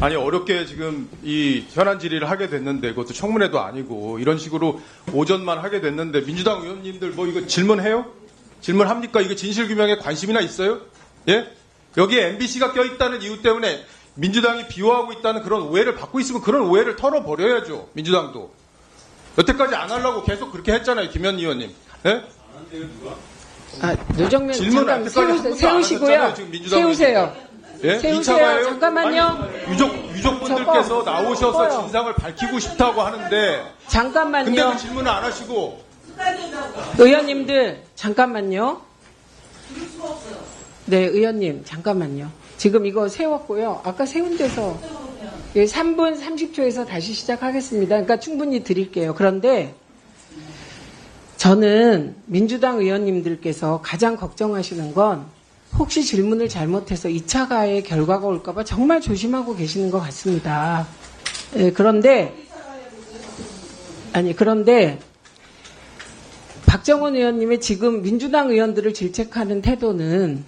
아니 어렵게 지금 이 현안 질의를 하게 됐는데 그것도 청문회도 아니고 이런 식으로 오전만 하게 됐는데 민주당 의원님들 뭐 이거 질문해요? 질문합니까? 이거 진실규명에 관심이나 있어요? 예? 여기에 MBC가 껴있다는 이유 때문에 민주당이 비호하고 있다는 그런 오해를 받고 있으면 그런 오해를 털어버려야죠. 민주당도. 여태까지 안 하려고 계속 그렇게 했잖아요. 김현 의원님. 예? 노정면 질문 잠깐 세우시고요. 세우세요. 예? 세우세요. 잠깐만요. 아니, 유족분들께서 나오셔서 진상을 밝히고 싶다고 하는데 잠깐만요. 근데 그 질문을 안 하시고 의원님들 잠깐만요. 네, 의원님 잠깐만요. 지금 이거 세웠고요. 아까 세운 데서 3분 30초에서 다시 시작하겠습니다. 그러니까 충분히 드릴게요. 그런데 저는 민주당 의원님들께서 가장 걱정하시는 건 혹시 질문을 잘못해서 2차 가해 결과가 올까봐 정말 조심하고 계시는 것 같습니다. 예, 그런데 박정원 의원님의 지금 민주당 의원들을 질책하는 태도는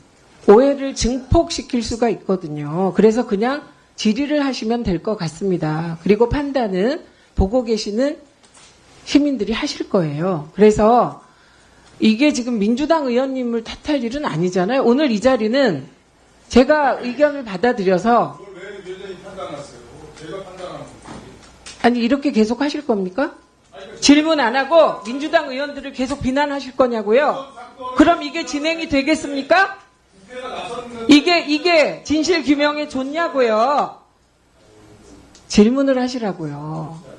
오해를 증폭시킬 수가 있거든요. 그래서 그냥 질의를 하시면 될 것 같습니다. 그리고 판단은 보고 계시는 시민들이 하실 거예요. 그래서 이게 지금 민주당 의원님을 탓할 일은 아니잖아요. 오늘 이 자리는 제가 의견을 받아들여서 왜 위원장님 판단하세요? 제가 판단하는 거지. 아니 이렇게 계속 하실 겁니까? 질문 안 하고 민주당 의원들을 계속 비난하실 거냐고요? 그럼 이게 진행이 되겠습니까? 이게 진실 규명에 좋냐고요? 질문을 하시라고요.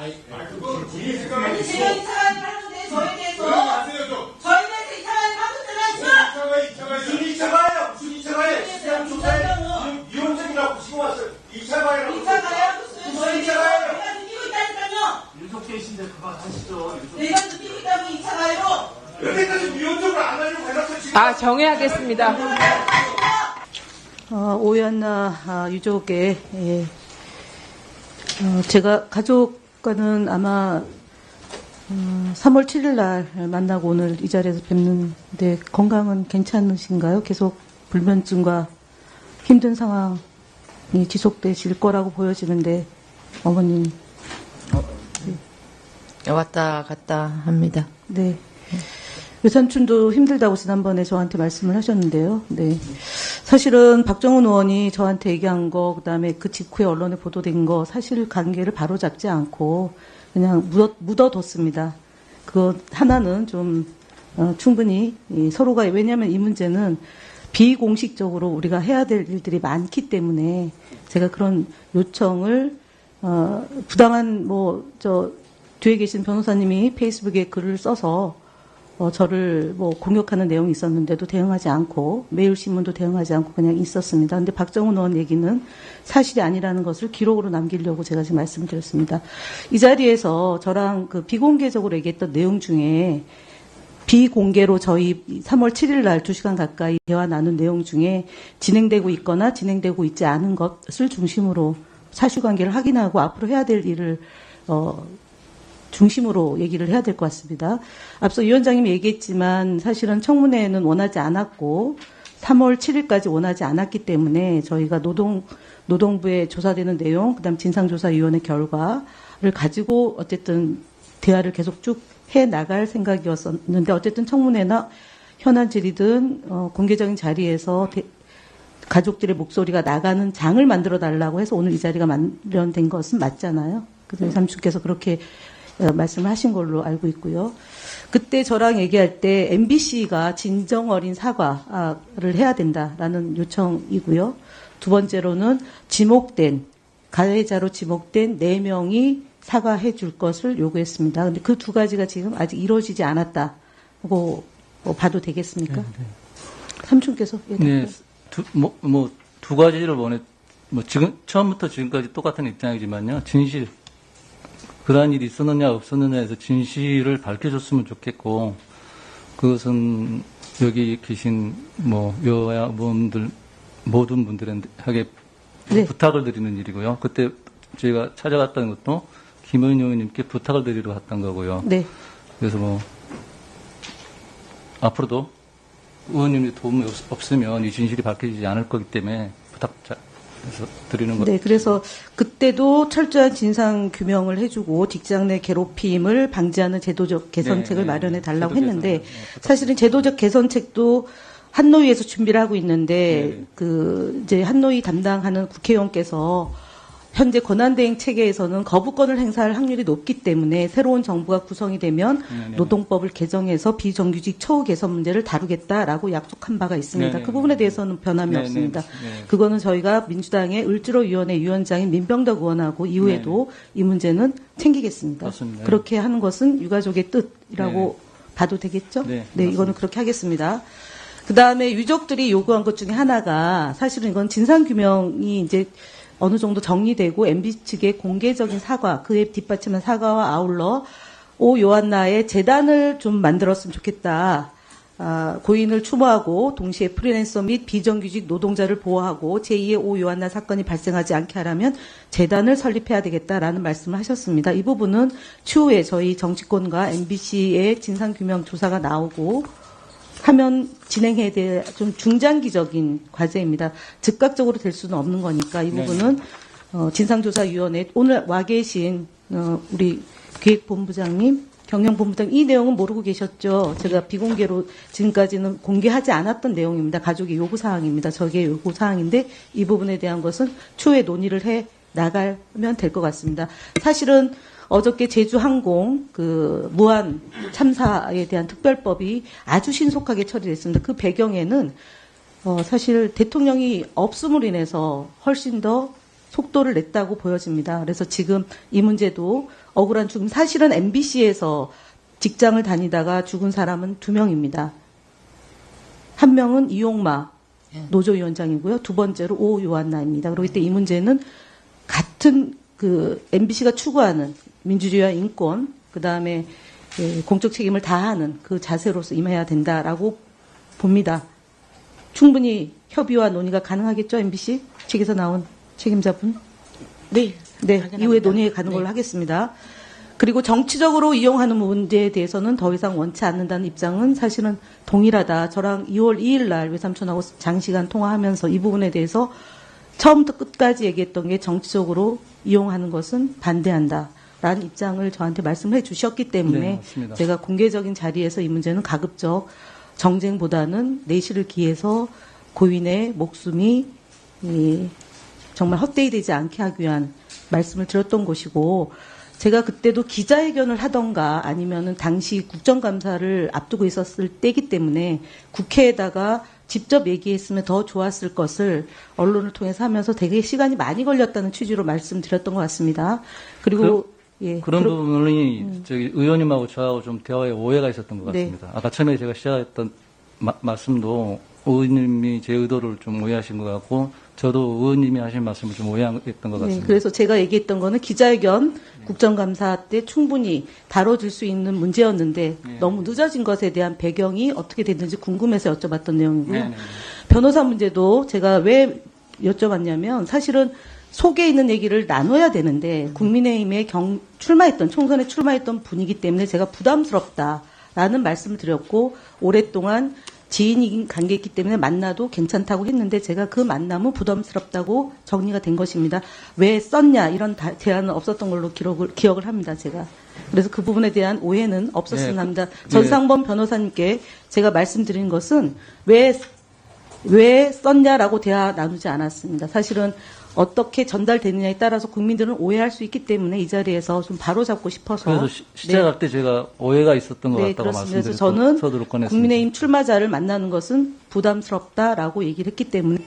아니 제가 이상하게 하는데 저에 대해서 이상하게 하고 무슨 2차 가해요? 무슨 2차 가해? 그냥 조사해. 위원장이라고 지금 왔어요. 2차 가해라고. 2차 가해하고 무슨 2차 가해요? 내가 느끼고 있다니까요. 윤석재이신데 그만하시죠. 내가 느끼고 있다고 2차 가해로. 여태까지 위원장을 안 하려고 해놨어 지금. 정해하겠습니다. 오연나 유족의 제가 가족과는 아마 3월 7일 날 만나고 오늘 이 자리에서 뵙는데 건강은 괜찮으신가요? 계속 불면증과 힘든 상황이 지속되실 거라고 보여지는데 어머님 왔다 갔다 합니다. 네. 외삼촌도 힘들다고 지난번에 저한테 말씀을 하셨는데요. 네. 사실은 박정훈 의원이 저한테 얘기한 거, 그다음에 그 직후에 언론에 보도된 거 사실 관계를 바로잡지 않고 그냥 묻어뒀습니다. 그거 하나는 좀 충분히 서로가, 왜냐하면 이 문제는 비공식적으로 우리가 해야 될 일들이 많기 때문에 제가 그런 요청을 부당한 뒤에 계신 변호사님이 페이스북에 글을 써서 저를 공격하는 내용이 있었는데도 대응하지 않고 매일신문도 대응하지 않고 그냥 있었습니다. 그런데 박정훈 의원 얘기는 사실이 아니라는 것을 기록으로 남기려고 제가 지금 말씀드렸습니다. 이 자리에서 저랑 그 비공개적으로 얘기했던 내용 중에 비공개로 저희 3월 7일 날 2시간 가까이 대화 나눈 내용 중에 진행되고 있거나 진행되고 있지 않은 것을 중심으로 사실관계를 확인하고 앞으로 해야 될 일을 중심으로 얘기를 해야 될 것 같습니다. 앞서 위원장님이 얘기했지만 사실은 청문회는 원하지 않았고 3월 7일까지 원하지 않았기 때문에 저희가 노동부에 조사되는 내용, 그다음 진상조사위원회 결과를 가지고 어쨌든 대화를 계속 쭉 해 나갈 생각이었었는데 어쨌든 청문회나 현안 질의든 공개적인 자리에서 가족들의 목소리가 나가는 장을 만들어 달라고 해서 오늘 이 자리가 마련된 것은 맞잖아요. 그래서 삼촌께서 그렇게 말씀을 하신 걸로 알고 있고요. 그때 저랑 얘기할 때 MBC가 진정 어린 사과를 해야 된다라는 요청이고요. 두 번째로는 가해자로 지목된 4명이 사과해 줄 것을 요구했습니다. 그런데 그 두 가지가 지금 아직 이루어지지 않았다고 봐도 되겠습니까? 네. 삼촌께서. 네. 두 가지를 지금 처음부터 지금까지 똑같은 입장이지만요. 진실. 그러한 일이 있었느냐 없었느냐에서 진실을 밝혀줬으면 좋겠고, 그것은 여기 계신 여야분들 모든 분들에게 네. 부탁을 드리는 일이고요. 그때 저희가 찾아갔다는 것도 김의원 의원님께 부탁을 드리러 갔던 거고요. 네. 그래서 앞으로도 의원님의 도움이 없으면 이 진실이 밝혀지지 않을 거기 때문에 부탁해서 드리는 것. 네, 그래서 그때도 철저한 진상 규명을 해주고 직장 내 괴롭힘을 방지하는 제도적 개선책을 마련해 달라고 제도 했는데 개선, 사실은 제도적 개선책도 한노위에서 준비를 하고 있는데 이제 한노위 담당하는 국회의원께서 현재 권한대행 체계에서는 거부권을 행사할 확률이 높기 때문에 새로운 정부가 구성이 되면 노동법을 개정해서 비정규직 처우 개선 문제를 다루겠다라고 약속한 바가 있습니다. 그 부분에 대해서는 변함이 없습니다. 그거는 저희가 민주당의 을지로위원회 위원장인 민병덕 의원하고 이후에도 이 문제는 챙기겠습니다. 맞습니다. 그렇게 하는 것은 유가족의 뜻이라고 봐도 되겠죠? 네, 이거는 그렇게 하겠습니다. 그 다음에 유족들이 요구한 것 중에 하나가 사실은 이건 진상규명이 이제 어느 정도 정리되고 MB 측의 공개적인 사과, 그에 뒷받침한 사과와 아울러 오 요한나의 재단을 좀 만들었으면 좋겠다. 고인을 추모하고 동시에 프리랜서 및 비정규직 노동자를 보호하고 제2의 오 요한나 사건이 발생하지 않게 하려면 재단을 설립해야 되겠다라는 말씀을 하셨습니다. 이 부분은 추후에 저희 정치권과 MBC의 진상규명 조사가 나오고 하면 진행해야 될 좀 중장기적인 과제입니다. 즉각적으로 될 수는 없는 거니까 이 부분은 진상조사위원회 오늘 와 계신 우리 기획본부장님, 경영본부장님 이 내용은 모르고 계셨죠. 제가 비공개로 지금까지는 공개하지 않았던 내용입니다. 가족의 요구사항입니다. 저게 요구사항인데 이 부분에 대한 것은 추후에 논의를 해 나가면 될 것 같습니다. 사실은 어저께 제주항공 무한 참사에 대한 특별법이 아주 신속하게 처리됐습니다. 그 배경에는 사실 대통령이 없음으로 인해서 훨씬 더 속도를 냈다고 보여집니다. 그래서 지금 이 문제도 억울한 죽음, 사실은 MBC에서 직장을 다니다가 죽은 사람은 2명입니다. 한 명은 이용마 노조위원장이고요. 두 번째로 오 요한나입니다. 그렇기 때문에 이 문제는 같은 MBC가 추구하는 민주주의와 인권, 그 다음에 공적 책임을 다하는 그 자세로서 임해야 된다라고 봅니다. 충분히 협의와 논의가 가능하겠죠, MBC 측에서 나온 책임자분? 네. 이후에 논의에 가는 걸로 하겠습니다. 그리고 정치적으로 이용하는 문제에 대해서는 더 이상 원치 않는다는 입장은 사실은 동일하다. 저랑 2월 2일 날 외삼촌하고 장시간 통화하면서 이 부분에 대해서 처음부터 끝까지 얘기했던 게 정치적으로 이용하는 것은 반대한다라는 입장을 저한테 말씀을 해주셨기 때문에 맞습니다. 제가 공개적인 자리에서 이 문제는 가급적 정쟁보다는 내실을 기해서 고인의 목숨이 정말 헛되이 되지 않게 하기 위한 말씀을 드렸던 것이고 제가 그때도 기자회견을 하던가 아니면은 당시 국정감사를 앞두고 있었을 때이기 때문에 국회에다가 직접 얘기했으면 더 좋았을 것을 언론을 통해서 하면서 되게 시간이 많이 걸렸다는 취지로 말씀드렸던 것 같습니다. 그리고 그런 부분이 저기 의원님하고 저하고 좀 대화에 오해가 있었던 것 네. 같습니다. 아까 처음에 제가 시작했던 말씀도 의원님이 제 의도를 좀 오해하신 것 같고 저도 의원님이 하신 말씀을 좀 오해했던 것 같습니다. 그래서 제가 얘기했던 거는 기자회견 국정감사 때 충분히 다뤄질 수 있는 문제였는데 너무 늦어진 것에 대한 배경이 어떻게 됐는지 궁금해서 여쭤봤던 내용이고요. 변호사 문제도 제가 왜 여쭤봤냐면 사실은 속에 있는 얘기를 나눠야 되는데 국민의힘에 총선에 출마했던 분이기 때문에 제가 부담스럽다라는 말씀을 드렸고 오랫동안 지인인 관계이기 때문에 만나도 괜찮다고 했는데 제가 그 만남은 부담스럽다고 정리가 된 것입니다. 왜 썼냐 이런 대안은 없었던 걸로 기억을 합니다. 제가. 그래서 그 부분에 대한 오해는 없었으면 합니다. 전상범 변호사님께 제가 말씀드린 것은 왜 썼냐라고 대화 나누지 않았습니다. 사실은 어떻게 전달되느냐에 따라서 국민들은 오해할 수 있기 때문에 이 자리에서 좀 바로잡고 싶어서. 그래서 시작할 때 제가 오해가 있었던 것 같다고 그렇습니다. 그래서 말씀드려서 저는 서두로 꺼냈습니다. 국민의힘 출마자를 만나는 것은 부담스럽다라고 얘기를 했기 때문에